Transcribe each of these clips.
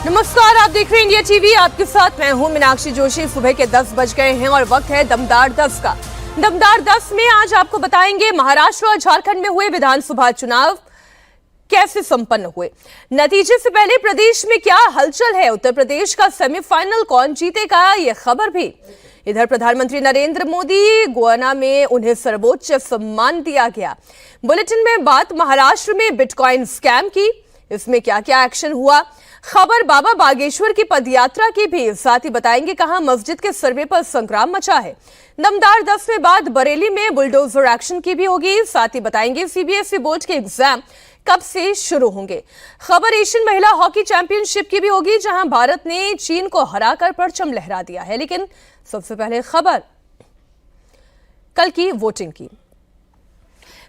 नमस्कार, आप देख रहे हैं इंडिया टीवी। आपके साथ मैं हूं मीनाक्षी जोशी। सुबह के 10 बज गए हैं और वक्त है दमदार 10 का। दमदार 10 में आज आपको बताएंगे महाराष्ट्र और झारखंड में हुए विधानसभा चुनाव कैसे संपन्न हुए, नतीजे से पहले प्रदेश में क्या हलचल है, उत्तर प्रदेश का सेमीफाइनल कौन जीतेगा, ये खबर भी। इधर प्रधानमंत्री नरेंद्र मोदी गुयाना में उन्हें सर्वोच्च सम्मान दिया गया। बुलेटिन में बात महाराष्ट्र में बिटकॉइन स्कैम की, इसमें क्या क्या एक्शन हुआ, खबर बाबा बागेश्वर की पदयात्रा की भी, साथ ही बताएंगे कहां मस्जिद के सर्वे पर संग्राम मचा है। दमदार 10 में बाद बरेली में बुलडोजर एक्शन की भी होगी, साथ ही बताएंगे सीबीएसई बोर्ड के एग्जाम कब से शुरू होंगे। खबर एशियन महिला हॉकी चैंपियनशिप की भी होगी, जहां भारत ने चीन को हराकर परचम लहरा दिया है। लेकिन सबसे पहले खबर कल की वोटिंग की।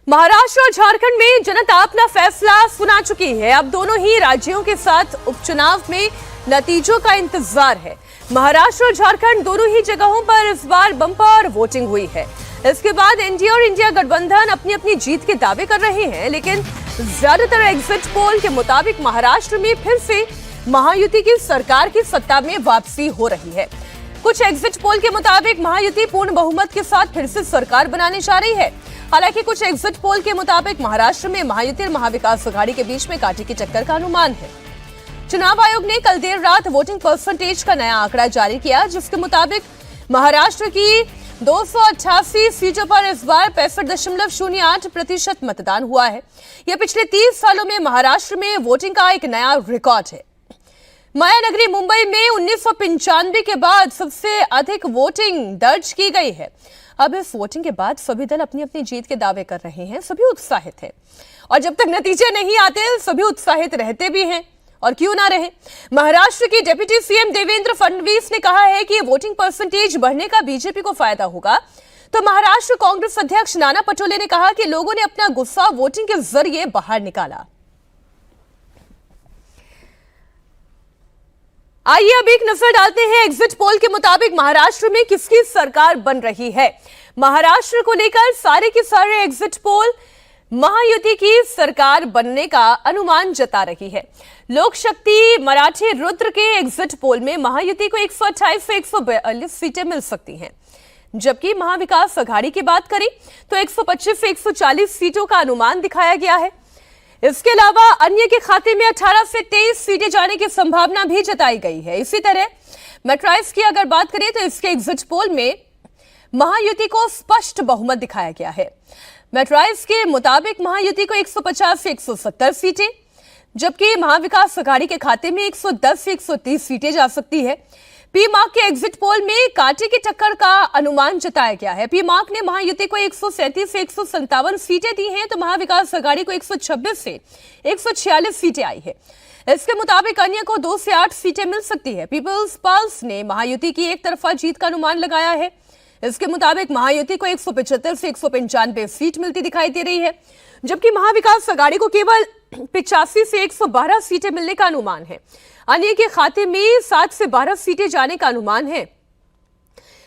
महाराष्ट्र और झारखंड में जनता अपना फैसला सुना चुकी है। अब दोनों ही राज्यों के साथ उपचुनाव में नतीजों का इंतजार है। महाराष्ट्र और झारखंड दोनों ही जगहों पर इस बार बम्पर वोटिंग हुई है। इसके बाद एनडीए और इंडिया गठबंधन अपनी अपनी जीत के दावे कर रहे हैं, लेकिन ज्यादातर एग्जिट पोल के मुताबिक महाराष्ट्र में फिर से महायुति की सरकार की सत्ता में वापसी हो रही है। कुछ एग्जिट पोल के मुताबिक महायुति पूर्ण बहुमत के साथ फिर से सरकार बनाने जा रही है। हालांकि कुछ एग्जिट पोल के मुताबिक महाराष्ट्र में महायुति और महाविकास अघाड़ी के बीच में कांटे की टक्कर का अनुमान है। चुनाव आयोग ने कल देर रात वोटिंग परसेंटेज का नया आंकड़ा जारी किया, जिसके मुताबिक महाराष्ट्र की 288 सीटों पर इस बार 65.08% मतदान हुआ है। यह पिछले 30 सालों में महाराष्ट्र में वोटिंग का एक नया रिकॉर्ड है। माया नगरी मुंबई में 1995 के बाद सबसे अधिक वोटिंग दर्ज की गई है। अब इस वोटिंग के बाद सभी दल अपनी अपनी जीत के दावे कर रहे हैं, सभी उत्साहित हैं और जब तक नतीजे नहीं आते सभी उत्साहित रहते भी हैं, और क्यों ना रहे। महाराष्ट्र की डिप्टी सीएम देवेंद्र फडणवीस ने कहा है कि वोटिंग परसेंटेज बढ़ने का बीजेपी को फायदा होगा। तो महाराष्ट्र कांग्रेस अध्यक्ष नाना पटोले ने कहा कि लोगों ने अपना गुस्सा वोटिंग के जरिए बाहर निकाला। आइए अब एक नजर डालते हैं एग्जिट पोल के मुताबिक महाराष्ट्र में किसकी सरकार बन रही है। महाराष्ट्र को लेकर सारे के सारे एग्जिट पोल महायुति की सरकार बनने का अनुमान जता रही है। लोक शक्ति मराठी रुद्र के एग्जिट पोल में महायुति को 128 से 142 सीटें मिल सकती हैं, जबकि महाविकास अघाड़ी की बात करें तो 125 से 140 सीटों का अनुमान दिखाया गया है। इसके अलावा अन्य के खाते में 18 से 23 सीटें जाने की संभावना भी जताई गई है। इसी तरह मेट्राइस की अगर बात करें तो इसके एग्जिट पोल में महायुति को स्पष्ट बहुमत दिखाया गया है। मेट्राइस के मुताबिक महायुति को 150 से 170 सीटें, जबकि महाविकास अघाड़ी के खाते में 110 से 130 सीटें जा सकती है। पीमार्क के एग्जिट पोल में कांटे की टक्कर का अनुमान जताया गया है। पीमार्क ने महायुति को 137 से 157 सीटें दी हैं, तो महाविकास अघाड़ी को 126 से 146 सीटें आई है। इसके मुताबिक अन्य को 2 से 8 सीटें मिल सकती है। पीपल्स पल्स ने महायुति की एक तरफा जीत का अनुमान लगाया है। इसके मुताबिक महायुति को 175 से 195 सीट मिलती दिखाई दे रही है, जबकि महाविकास अघाड़ी को केवल 85 से 112 सीटें मिलने का अनुमान है। अन्य के खाते में 7 से 12 सीटें जाने का अनुमान है।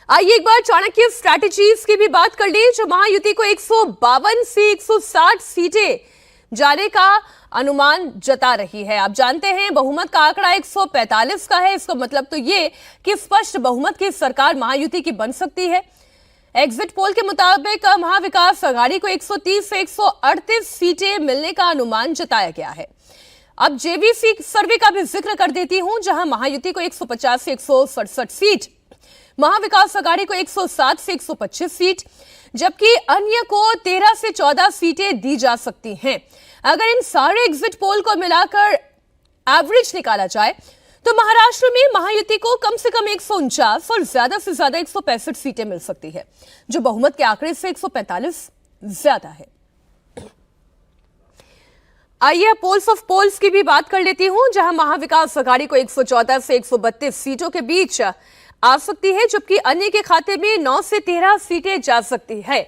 आइए एक बार चाणक्य स्ट्रैटेजीज की भी बात कर लें, जो महायुति को 152 से 160 सीटें जाने का अनुमान जता रही है। आप जानते हैं बहुमत का आंकड़ा 145 का है, इसका मतलब तो ये कि स्पष्ट बहुमत की सरकार महायुति की बन सकती है। एग्जिट पोल के मुताबिक महाविकास अघाड़ी को 130 से 138 सीटें मिलने का अनुमान जताया गया है। अब जेवीसी सर्वे का भी जिक्र कर देती हूं, जहां महायुति को 150 से 167 सीट, महाविकास अघाड़ी को 107 से 125 सीट, जबकि अन्य को 13 से 14 सीटें दी जा सकती हैं। अगर इन सारे एग्जिट पोल को मिलाकर एवरेज निकाला जाए तो महाराष्ट्र में महायुति को कम से कम 149 और ज्यादा से ज्यादा 165 सीटें मिल सकती है, जो बहुमत के आंकड़े से 145 ज्यादा है। आइए पोल्स ऑफ पोल्स की भी बात कर लेती हूं, जहां महाविकास अघाड़ी को 114 से 132 सीटों के बीच आ सकती है, जबकि अन्य के खाते में 9 से 13 सीटें जा सकती है।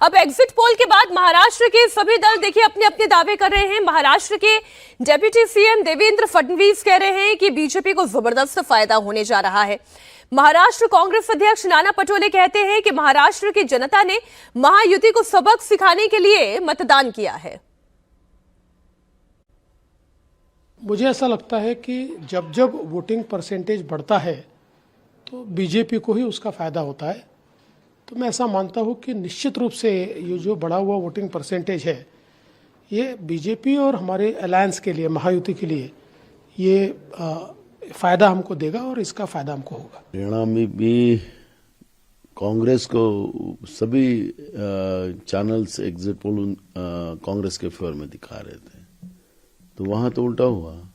अब एग्जिट पोल के बाद महाराष्ट्र के सभी दल देखिए अपने अपने दावे कर रहे हैं। महाराष्ट्र के डिप्टी सीएम देवेंद्र फडणवीस कह रहे हैं कि बीजेपी को जबरदस्त फायदा होने जा रहा है। महाराष्ट्र कांग्रेस अध्यक्ष नाना पटोले कहते हैं कि महाराष्ट्र की जनता ने महायुति को सबक सिखाने के लिए मतदान किया है। मुझे ऐसा लगता है कि जब जब वोटिंग परसेंटेज बढ़ता है तो बीजेपी को ही उसका फ़ायदा होता है। तो मैं ऐसा मानता हूँ कि निश्चित रूप से ये जो बढ़ा हुआ वोटिंग परसेंटेज है ये बीजेपी और हमारे अलायंस के लिए, महायुति के लिए ये फ़ायदा हमको देगा और इसका फ़ायदा हमको होगा। हरियाणा में भी कांग्रेस को सभी चैनल्स एग्जिट पोल कांग्रेस के फेवर में दिखा रहे थे, तो वहां तो उल्टा हुआ।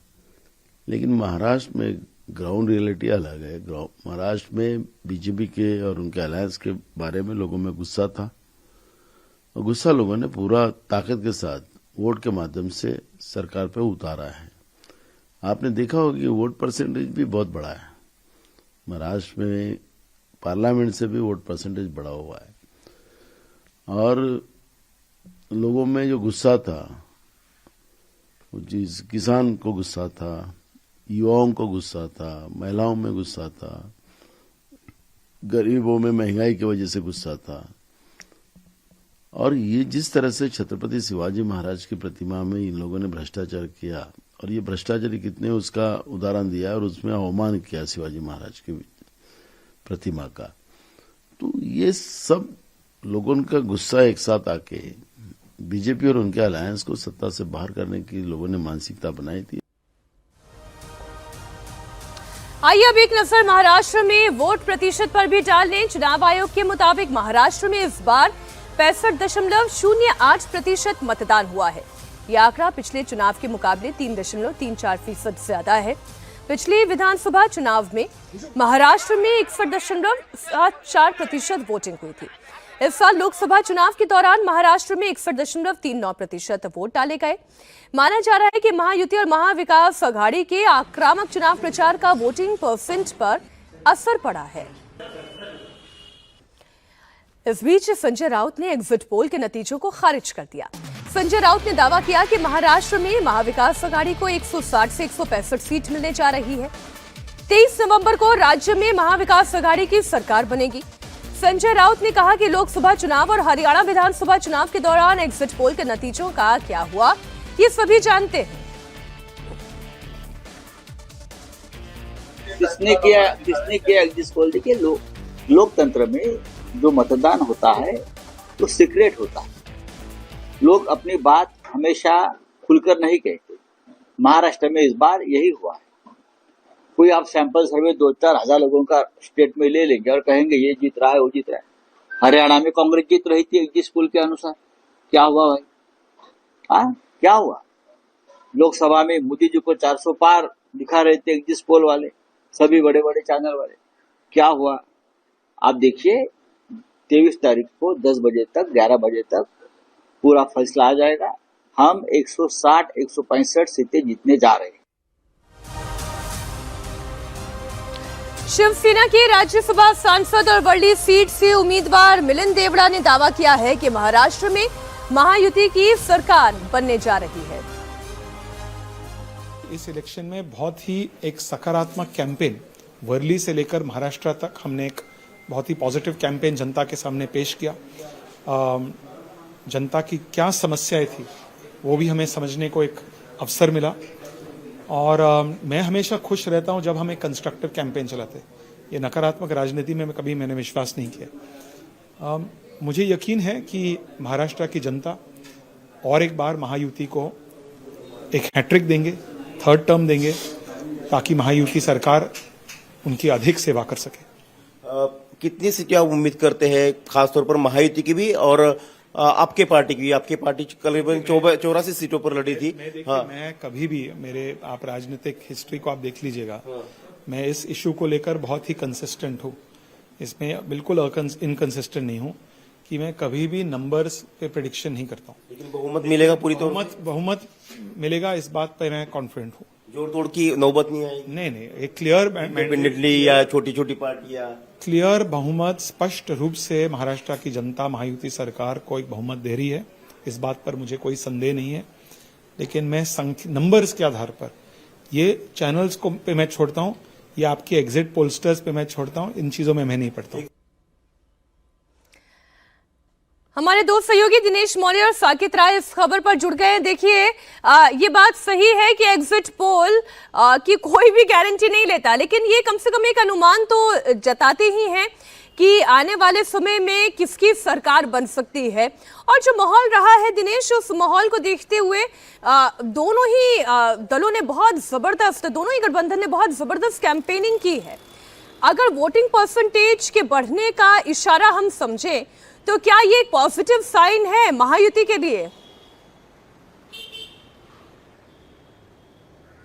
लेकिन महाराष्ट्र में ग्राउंड रियलिटी अलग है। महाराष्ट्र में बीजेपी के और उनके अलायंस के बारे में लोगों में गुस्सा था, और गुस्सा लोगों ने पूरा ताकत के साथ वोट के माध्यम से सरकार पे उतारा है। आपने देखा होगा कि वोट परसेंटेज भी बहुत बड़ा है। महाराष्ट्र में पार्लियामेंट से भी वोट परसेंटेज बढ़ा हुआ है, और लोगों में जो गुस्सा था, जिस किसान को गुस्सा था, युवाओं को गुस्सा था, महिलाओं में गुस्सा था, गरीबों में महंगाई की वजह से गुस्सा था। और ये जिस तरह से छत्रपति शिवाजी महाराज की प्रतिमा में इन लोगों ने भ्रष्टाचार किया, और ये भ्रष्टाचारी कितने उसका उदाहरण दिया और उसमें अवमान किया शिवाजी महाराज की प्रतिमा का, तो ये सब लोगों का गुस्सा एक साथ आके बीजेपी और उनके अलायंस को सत्ता से बाहर करने की लोगों ने मानसिकता बनाई थी। आइए अब एक नजर महाराष्ट्र में वोट प्रतिशत पर भी डाल लें। चुनाव आयोग के मुताबिक महाराष्ट्र में इस बार 65.08% मतदान हुआ है। यह आंकड़ा पिछले चुनाव के मुकाबले 3.34% ज्यादा है। पिछले विधानसभा चुनाव में महाराष्ट्र में 61.74% वोटिंग हुई थी। इस साल लोकसभा चुनाव के दौरान महाराष्ट्र में 61.39% वोट डाले गए। माना जा रहा है कि महायुति और महाविकास आघाड़ी के आक्रामक चुनाव प्रचार का वोटिंग परसेंट पर असर पड़ा है। इस बीच संजय राउत ने एग्जिट पोल के नतीजों को खारिज कर दिया। संजय राउत ने दावा किया कि महाराष्ट्र में महाविकास आघाड़ी को 160 से 165 सीट मिलने जा रही है। 23 नवंबर को राज्य में महाविकास आघाड़ी की सरकार बनेगी। संजय राउत ने कहा कि लोकसभा चुनाव और हरियाणा विधानसभा चुनाव के दौरान एग्जिट पोल के नतीजों का क्या हुआ, ये सभी जानते हैं। किसने किया एग्जिट पोल? देखिए, लोकतंत्र में जो मतदान होता है वो सीक्रेट होता है। लोग अपनी बात हमेशा खुलकर नहीं कहते। महाराष्ट्र में इस बार यही हुआ है। कोई आप सैंपल सर्वे 2-4 हजार लोगों का स्टेट में ले लेंगे और कहेंगे ये जीत रहा है, वो जीत रहा है। हरियाणा में कांग्रेस जीत रही थी एग्जिट पोल के अनुसार। क्या हुआ भाई? क्या हुआ? लोकसभा में मोदी जी को 400 पार दिखा रहे थे एग्जिट पोल वाले, सभी बड़े बड़े चैनल वाले। क्या हुआ? आप देखिए, 23 तारीख को 10 बजे तक, 11 बजे तक पूरा फैसला आ जाएगा। हम 160-165 सीटें जीतने जा रहे हैं। शिवसेना के राज्यसभा सांसद और वर्ली सीट से उम्मीदवार मिलिंद देवड़ा ने दावा किया है कि महाराष्ट्र में महायुति की सरकार बनने जा रही है। इस इलेक्शन में बहुत ही एक सकारात्मक कैंपेन वर्ली से लेकर महाराष्ट्र तक हमने एक बहुत ही पॉजिटिव कैंपेन जनता के सामने पेश किया। जनता की क्या समस्याएं थी वो भी हमें समझने को एक अवसर मिला, और मैं हमेशा खुश रहता हूं जब हम एक कंस्ट्रक्टिव कैंपेन चलाते। ये नकारात्मक राजनीति में कभी मैंने विश्वास नहीं किया। मुझे यकीन है कि महाराष्ट्र की जनता और एक बार महायुति को एक हैट्रिक देंगे, थर्ड टर्म देंगे, ताकि महायुति सरकार उनकी अधिक सेवा कर सके। कितनी सीटें आप उम्मीद करते हैं, खासतौर पर महायुति की भी और आपके पार्टी की? आपकी पार्टी करीबन 84 सीटों पर लड़ी थी। मैं कभी भी, आप राजनीतिक हिस्ट्री को आप देख लीजिएगा, मैं इस इशू को लेकर बहुत ही कंसिस्टेंट हूँ। इसमें बिल्कुल इनकंसिस्टेंट नहीं हूँ कि मैं कभी भी नंबर्स पे प्रेडिक्शन नहीं करता हूँ। लेकिन बहुमत मिलेगा, पूरी तौर बहुमत मिलेगा, इस बात पर मैं कॉन्फिडेंट हूँ। जोड़ तोड़ की नौबत नहीं आएगी? नहीं, एक क्लियर इंडिपेंडेंटली या छोटी छोटी पार्टियां, क्लियर बहुमत, स्पष्ट रूप से महाराष्ट्र की जनता महायुति सरकार को एक बहुमत दे रही है। इस बात पर मुझे कोई संदेह नहीं है। लेकिन मैं नंबर्स के आधार पर ये चैनल्स को पे मैं छोड़ता हूं, या आपके एग्जिट पोलस्टर्स पे मैं छोड़ता हूं। इन चीजों में मैं नहीं पढ़ता हूं। हमारे दो सहयोगी दिनेश मौर्य और साकेत राय इस खबर पर जुड़ गए हैं। देखिए, ये बात सही है कि एग्जिट पोल की कोई भी गारंटी नहीं लेता, लेकिन ये कम से कम एक अनुमान तो जताते ही हैं कि आने वाले समय में किसकी सरकार बन सकती है। और जो माहौल रहा है दिनेश, उस माहौल को देखते हुए दोनों ही दलों ने दोनों ही गठबंधन ने बहुत जबरदस्त कैंपेनिंग की है। अगर वोटिंग परसेंटेज के बढ़ने का इशारा हम समझें तो क्या ये एक पॉजिटिव साइन है महायुति के लिए?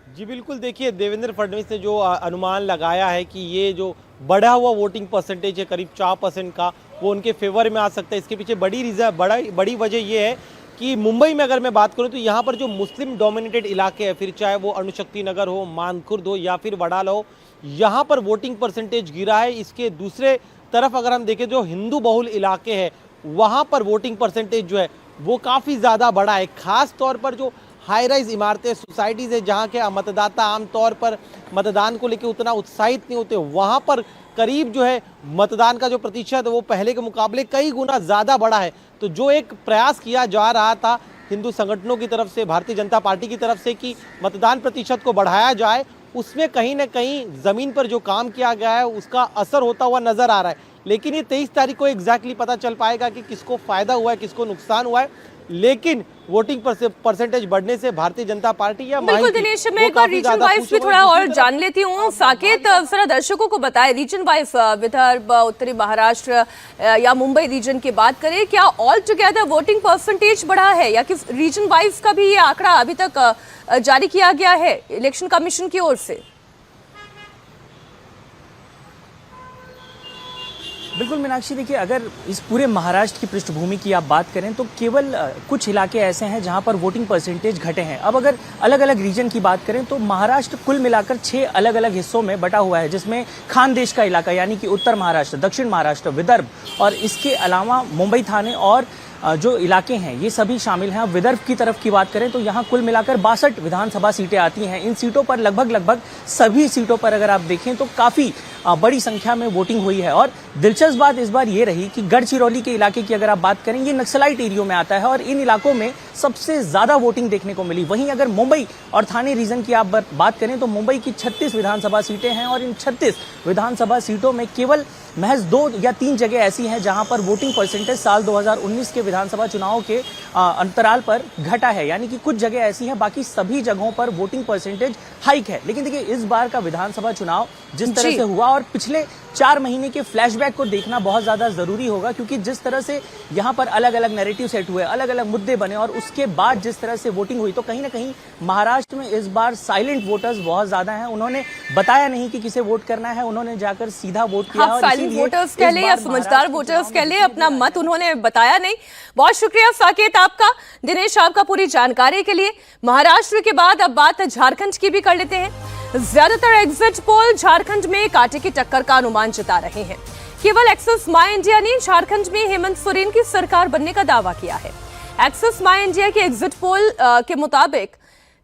जी बिल्कुल, देखिए देवेंद्र फडणवीस ने जो अनुमान लगाया है कि ये जो बढ़ा हुआ वोटिंग परसेंटेज है करीब 4% का, वो उनके फेवर में आ सकता है। इसके पीछे बड़ी वजह ये है कि मुंबई में अगर मैं बात करूं तो यहाँ पर जो मुस्लिम डोमिनेटेड इलाके हैं, फिर चाहे वो अणुशक्ति नगर हो, मानखुर्द हो या फिर वडाला हो, यहाँ पर वोटिंग परसेंटेज गिरा है। इसके दूसरे तरफ अगर हम देखें जो हिंदू बहुल इलाके हैं वहाँ पर वोटिंग परसेंटेज जो है वो काफ़ी ज़्यादा बढ़ा है। खास तौर पर जो हाई राइज इमारतें, सोसाइटीज़ है जहाँ के मतदाता आमतौर पर मतदान को लेकर उतना उत्साहित नहीं होते, वहाँ पर करीब जो है मतदान का जो प्रतिशत है वो पहले के मुकाबले कई गुना ज़्यादा बढ़ा है। तो जो एक प्रयास किया जा रहा था हिंदू संगठनों की तरफ से, भारतीय जनता पार्टी की तरफ से कि मतदान प्रतिशत को बढ़ाया जाए, उसमें कहीं ना कहीं ज़मीन पर जो काम किया गया है उसका असर होता हुआ नज़र आ रहा है। लेकिन ये 23 तारीख को एग्जैक्टली पता चल पाएगा कि किसको फ़ायदा हुआ है, किसको नुकसान हुआ है। लेकिन वोटिंग परसेंटेज बढ़ने से भारतीय जनता पार्टी या बिल्कुल दिनेश, मैं एक बार रीजन वाइज भी थोड़ा और जान लेती हूँ। साकेत जरा दर्शकों को बताएं, रीजन वाइज विदर्भ, उत्तरी महाराष्ट्र या मुंबई रीजन की बात करें, क्या ऑल टुगेदर वोटिंग परसेंटेज बढ़ा है या किस रीजन वाइज का भी ये आंकड़ा अभी तक जारी किया गया है इलेक्शन कमीशन की ओर से? बिल्कुल मीनाक्षी, देखिए अगर इस पूरे महाराष्ट्र की पृष्ठभूमि की आप बात करें तो केवल कुछ इलाके ऐसे हैं जहां पर वोटिंग परसेंटेज घटे हैं। अब अगर अलग अलग रीजन की बात करें तो महाराष्ट्र कुल मिलाकर 6 अलग अलग हिस्सों में बटा हुआ है, जिसमें खानदेश का इलाका यानी कि उत्तर महाराष्ट्र, दक्षिण महाराष्ट्र, विदर्भ और इसके अलावा मुंबई, थाने और जो इलाके हैं ये सभी शामिल हैं। अब विदर्भ की तरफ की बात करें तो यहाँ कुल मिलाकर 62 विधानसभा सीटें आती हैं। इन सीटों पर लगभग सभी सीटों पर अगर आप देखें तो काफी बड़ी संख्या में वोटिंग हुई है। और दिलचस्प बात इस बार ये रही कि गढ़चिरौली के इलाके की अगर आप बात करें, ये नक्सलाइट एरियो में आता है और इन इलाकों में सबसे ज्यादा वोटिंग देखने को मिली। वहीं अगर मुंबई और थाने रीजन की आप बात करें तो मुंबई की 36 विधानसभा सीटें हैं और इन 36 विधानसभा सीटों में केवल महज 2 या 3 जगह ऐसी हैं जहां पर वोटिंग परसेंटेज साल 2019 के विधानसभा चुनाव के अंतराल पर घटा है, यानी कि कुछ जगह ऐसी हैं, बाकी सभी जगहों पर वोटिंग परसेंटेज हाइक है। लेकिन देखिए इस बार का विधानसभा चुनाव जिस तरह से हुआ और पिछले 4 महीने के फ्लैशबैक को देखना बहुत ज्यादा जरूरी होगा, क्योंकि जिस तरह से यहाँ पर अलग अलग नैरेटिव सेट हुए, अलग अलग मुद्दे बने और उसके बाद जिस तरह से वोटिंग हुई, तो कहीं ना कहीं महाराष्ट्र में इस बार साइलेंट वोटर्स बहुत ज्यादा हैं। उन्होंने बताया नहीं कि किसे वोट करना है, उन्होंने जाकर सीधा वोट किया। और साइलेंट वोटर्स कह ले या समझदार वोटर्स कह ले, अपना मत उन्होंने बताया नहीं। बहुत शुक्रिया साकेत आपका, दिनेश आपका पूरी जानकारी के लिए। महाराष्ट्र के बाद अब बात झारखंड की भी कर लेते हैं। ज्यादातर एग्जिट पोल झारखंड में कांटे की टक्कर का अनुमान जता रहे हैं। केवल एक्सिस माई इंडिया ने झारखंड में हेमंत सोरेन की सरकार बनने का दावा किया है। एक्सिस माई इंडिया के एग्जिट पोल के मुताबिक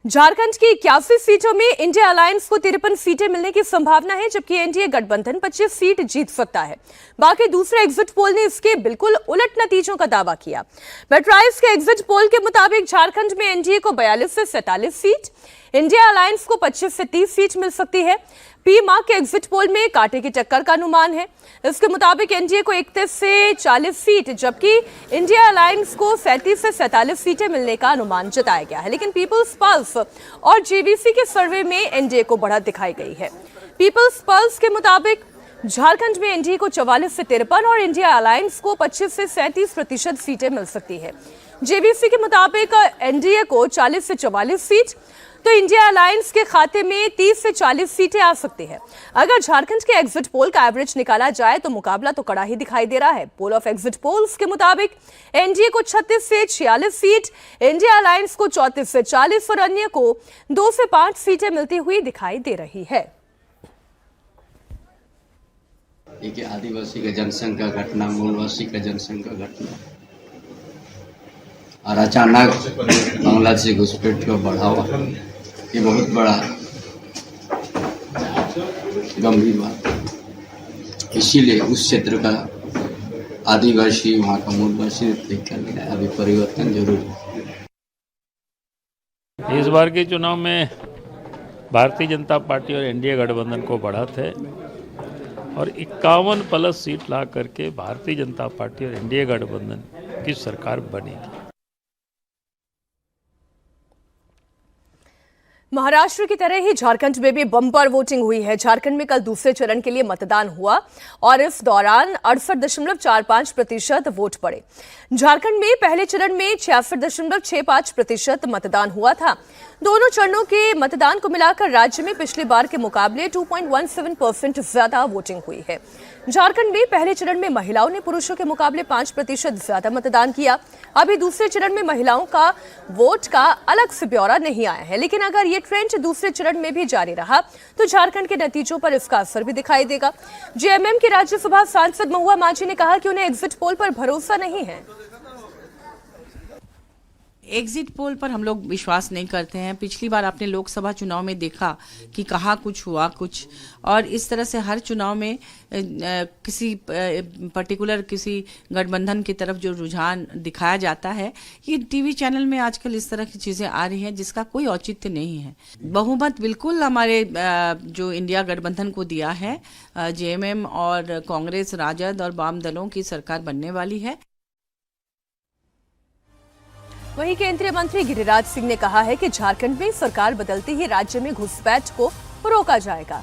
झारखंड की 81 सीटों में इंडिया अलायंस को 53 सीटें मिलने की संभावना है, जबकि एनडीए गठबंधन 25 सीट जीत सकता है। बाकी दूसरे एग्जिट पोल ने इसके बिल्कुल उलट नतीजों का दावा किया। मेट्राइज के एग्जिट पोल के मुताबिक झारखंड में एनडीए को 42 से 47 सीट, इंडिया अलायंस को 25 से 30 सीट मिल सकती है। पीएमआर के एग्जिट पोल में कांटे की टक्कर का अनुमान है। इसके मुताबिक एनडीए को 31 से 40 सीट, जबकि इंडिया अलायंस को 37 से 47 सीटें मिलने का अनुमान जताया गया है। लेकिन पीपल्स पल्स और जेवीसी के सर्वे में एनडीए को बढ़त दिखाई गई है। पीपल्स पल्स के मुताबिक झारखंड में एनडीए को 44 से 53 और इंडिया अलायंस को 25 से 37% सीटें मिल सकती है। जेवीसी के मुताबिक एनडीए को 40 से 44 सीट, तो इंडिया अलायंस के खाते में 30 से 40 सीटें आ सकती हैं। अगर झारखंड के एग्जिट पोल का एवरेज निकाला जाए तो मुकाबला तो कड़ा ही दिखाई दे रहा है। पोल ऑफ एग्जिट पोल्स के मुताबिक एनडीए को 36 से 46 सीट, इंडिया अलायंस को 34 से 40 और अन्य को 2 से 5 सीटें मिलती हुई दिखाई दे रही है। एक आदिवासी का जनसंघ का घटना, मूलवासी का जनसंघ का घटना और अचानक बांग्लादेश से घुसपैठ का बढ़ावा, ये बहुत बड़ा गंभीर बात। इसीलिए उस क्षेत्र का आदिवासी वहाँ का मूलवासी देखकर मिला है। अभी परिवर्तन जरूर है। इस बार के चुनाव में भारतीय जनता पार्टी और एनडीए गठबंधन को बढ़त है और 51+ सीट ला करके भारतीय जनता पार्टी और एनडीए गठबंधन की सरकार बनेगी। महाराष्ट्र की तरह ही झारखंड में भी बम्पर वोटिंग हुई है। झारखंड में कल दूसरे चरण के लिए मतदान हुआ और इस दौरान 68.45% वोट पड़े। झारखंड में पहले चरण में 66.65% मतदान हुआ था। दोनों चरणों के मतदान को मिलाकर राज्य में पिछली बार के मुकाबले 2.17% ज्यादा वोटिंग हुई है। झारखंड में पहले चरण में महिलाओं ने पुरुषों के मुकाबले 5% ज्यादा मतदान किया। अभी दूसरे चरण में महिलाओं का वोट का अलग से ब्यौरा नहीं आया है, लेकिन अगर ये ट्रेंड दूसरे चरण में भी जारी रहा तो झारखंड के नतीजों पर इसका असर भी दिखाई देगा। जेएमएम के राज्यसभा सांसद महुआ माझी ने कहा कि उन्हें एग्जिट पोल पर भरोसा नहीं है। एग्जिट पोल पर हम लोग विश्वास नहीं करते हैं। पिछली बार आपने लोकसभा चुनाव में देखा कि कहाँ कुछ हुआ कुछ, और इस तरह से हर चुनाव में किसी पर्टिकुलर किसी गठबंधन की तरफ जो रुझान दिखाया जाता है, ये टीवी चैनल में आजकल इस तरह की चीज़ें आ रही हैं जिसका कोई औचित्य नहीं है। बहुमत बिल्कुल हमारे जो इंडिया गठबंधन को दिया है, जेएमएम और कांग्रेस, राजद और वाम दलों की सरकार बनने वाली है। वहीं केंद्रीय मंत्री गिरिराज सिंह ने कहा है कि झारखंड में सरकार बदलते ही राज्य में घुसपैठ को रोका जाएगा।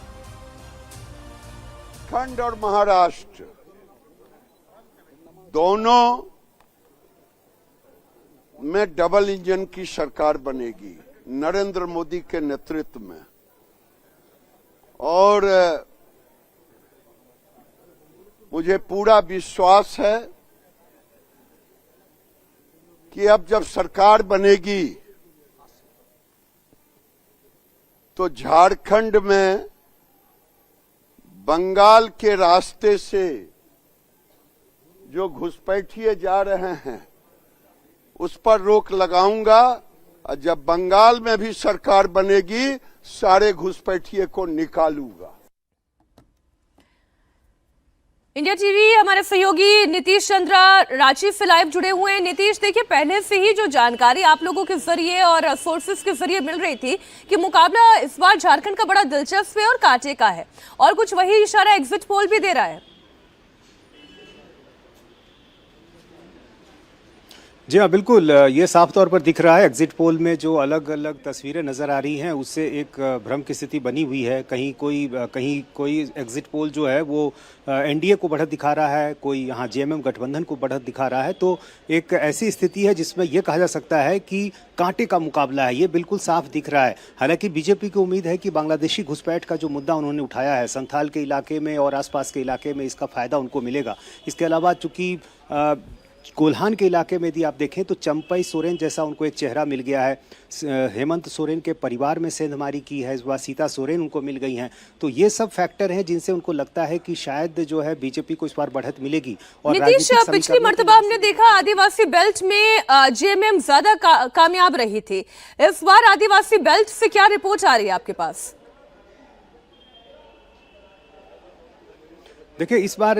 झारखंड और महाराष्ट्र दोनों में डबल इंजन की सरकार बनेगी नरेंद्र मोदी के नेतृत्व में, और मुझे पूरा विश्वास है कि अब जब सरकार बनेगी तो झारखंड में बंगाल के रास्ते से जो घुसपैठिए जा रहे हैं उस पर रोक लगाऊंगा, और जब बंगाल में भी सरकार बनेगी सारे घुसपैठिए को निकालूंगा। इंडिया टीवी हमारे सहयोगी नीतीश चंद्रा रांची से लाइव जुड़े हुए हैं। नीतीश, देखिए, पहले से ही जो जानकारी आप लोगों के जरिए और सोर्सेस के जरिए मिल रही थी कि मुकाबला इस बार झारखंड का बड़ा दिलचस्प है और कांटे का है, और कुछ वही इशारा एग्जिट पोल भी दे रहा है। जी हाँ, बिल्कुल, ये साफ तौर पर दिख रहा है। एग्जिट पोल में जो अलग अलग तस्वीरें नज़र आ रही हैं उससे एक भ्रम की स्थिति बनी हुई है। कहीं कोई एग्जिट पोल जो है वो एनडीए को बढ़त दिखा रहा है, कोई यहाँ जेएमएम गठबंधन को बढ़त दिखा रहा है। तो एक ऐसी स्थिति है जिसमें यह कहा जा सकता है कि कांटे का मुकाबला है, ये बिल्कुल साफ दिख रहा है। हालांकि बीजेपी को उम्मीद है कि बांग्लादेशी घुसपैठ का जो मुद्दा उन्होंने उठाया है, संथाल के इलाके में और आसपास के इलाके में, इसका फायदा उनको मिलेगा। इसके अलावा चूंकि कोल्हान के इलाके में यदि आप देखें तो चंपई सोरेन जैसा उनको एक चेहरा मिल गया है। हेमंत सोरेन के परिवार में सेंधमारी की है, इस बार सीता सोरेन उनको मिल गई हैं। तो ये सब फैक्टर हैं जिनसे उनको लगता है कि शायद जो है बीजेपी को इस बार बढ़त मिलेगी। और नीतीश, पिछली मर्तबा हमने देखा आदिवासी बेल्ट में जेएमएम ज्यादा कामयाब रही थी। इस बार आदिवासी बेल्ट से क्या रिपोर्ट आ रही है आपके पास? देखिए, इस बार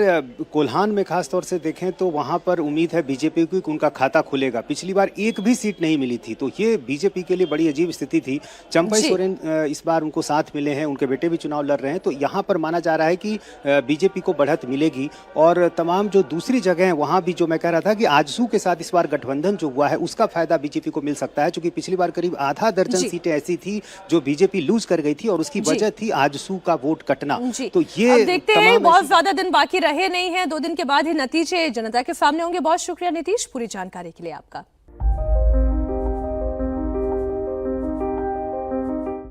कोल्हान में खास तौर से देखें तो वहां पर उम्मीद है बीजेपी की कि उनका खाता खुलेगा। पिछली बार एक भी सीट नहीं मिली थी, तो ये बीजेपी के लिए बड़ी अजीब स्थिति थी। चंपई सोरेन इस बार उनको साथ मिले हैं, उनके बेटे भी चुनाव लड़ रहे हैं, तो यहाँ पर माना जा रहा है कि बीजेपी को बढ़त मिलेगी। और तमाम जो दूसरी जगह है वहाँ भी जो मैं कह रहा था कि आजसू के साथ इस बार गठबंधन जो हुआ है उसका फायदा बीजेपी को मिल सकता है, क्योंकि पिछली बार करीब आधा दर्जन सीटें ऐसी थी जो बीजेपी लूज कर गई थी और उसकी वजह थी आजसू का वोट कटना। तो ये देखते हैं, बहुत ज्यादा दिन बाकी रहे नहीं हैं, 2 दिन के बाद ही नतीजे जनता के सामने होंगे। बहुत शुक्रिया नीतीश पूरी जानकारी के लिए आपका।